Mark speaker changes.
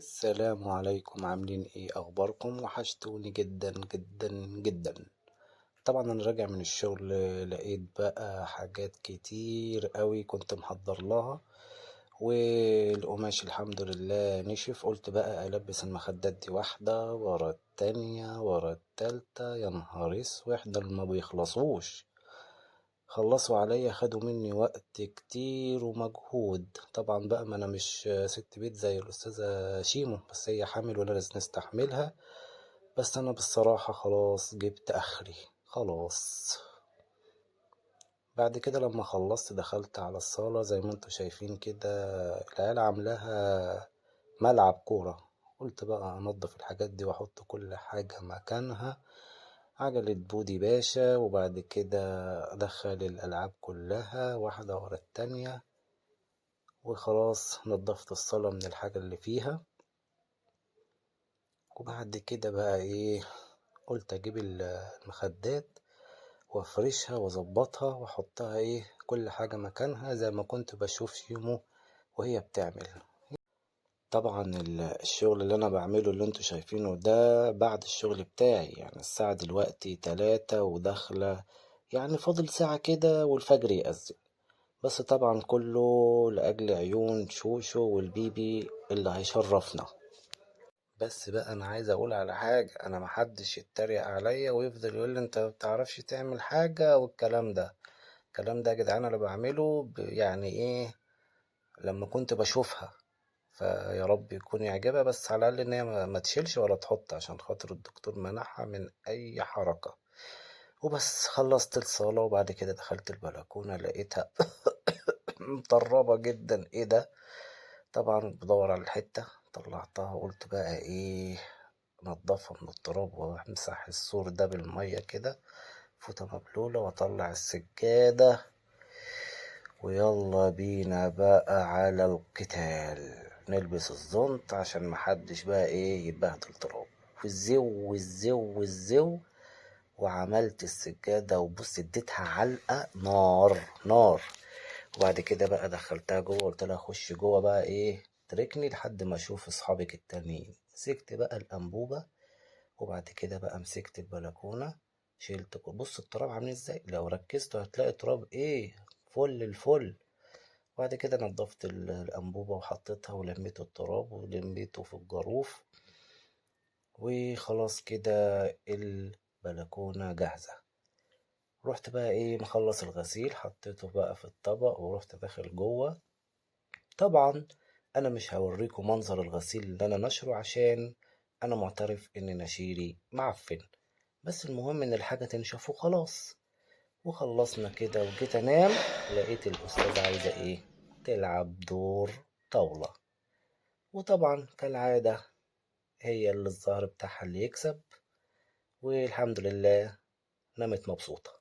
Speaker 1: السلام عليكم، عاملين ايه؟ اخباركم؟ وحشتوني جدا جدا جدا. طبعا انا راجع من الشغل، لقيت بقى حاجات كتير قوي كنت محضر لها، والقماش الحمد لله نشف. قلت بقى البس المخدات دي واحدة ورا التانية ورا التالتة، يا نهار اسود دول ما بيخلصوش. خلصوا عليا، خدوا مني وقت كتير ومجهود. طبعا بقى ما انا مش ست بيت زي الاستاذة شيمو، بس هي حامل ولا لازم نستحملها. بس انا بالصراحة خلاص جبت اخري خلاص. بعد كده لما خلصت دخلت على الصالة زي ما انتوا شايفين كده، العيال عاملاها ملعب كورة. قلت بقى انضف الحاجات دي واحط كل حاجة مكانها. عجلة بودي باشا، وبعد كده ادخل الالعاب كلها واحدة ورا التانية. وخلاص نضفت الصالة من الحاجة اللي فيها. وبعد كده بقى ايه، قلت اجيب المخدات وافرشها واظبطها واحطها ايه كل حاجة مكانها زي ما كنت بشوف شيمو وهي بتعمل. طبعا الشغل اللي انا بعمله اللي انتوا شايفينه ده بعد الشغل بتاعي، يعني الساعة دلوقتي 3 وداخلة، يعني فاضل ساعة كده والفجر يأذن. بس طبعا كله لأجل عيون شوشو والبيبي اللي هيشرفنا. بس بقى انا عايز اقول على حاجة، انا محدش يتريق عليا ويفضل يقول لي انت مبتعرفش تعمل حاجة والكلام ده. الكلام ده يا جدعان انا بعمله يعني ايه لما كنت بشوفها. فيا رب يكون يعجبها، بس على الاقل ان هي ما تشيلش ولا تحط، عشان خاطر الدكتور منعها من اي حركة. وبس خلصت الصالة وبعد كده دخلت البلكونة لقيتها مطربة جدا. ايه ده؟ طبعا بدور على الحتة، طلعتها وقلت بقى ايه، نضفها من التراب وامسح السور ده بالمية كده فوطة مبلولة، واطلع السجادة ويلا بينا بقى على القتال. نلبس الزنط عشان محدش بقى ايه يتبهدل تراب. والزو والزو والزو. وعملت السجادة وبص اديتها علقة نار نار. وبعد كده بقى دخلتها جوه، قلت لها خش جوه بقى ايه تركني لحد ما اشوف اصحابك التانيين. مسكت بقى الانبوبة، وبعد كده بقى مسكت البلكونة. شلت بص التراب عامل ازاي، لو ركزتوا هتلاقي تراب ايه فل الفل. وبعد كده نضفت الأنبوبة وحطيتها ولميت التراب ولميته في الجاروف. وخلاص كده البلكونة جاهزة. رحت بقى ايه مخلص الغسيل، حطيته بقى في الطبق ورحت داخل جوه. طبعا انا مش هوريكم منظر الغسيل اللي انا نشره، عشان انا معترف ان نشيري معفن. بس المهم ان الحاجة تنشف وخلاص. وخلصنا كده وجيت انام، لقيت الاستاذة عايزة ايه تلعب دور طاولة. وطبعا كالعادة هي اللي الظهر بتاعها اللي يكسب. والحمد لله نامت مبسوطة.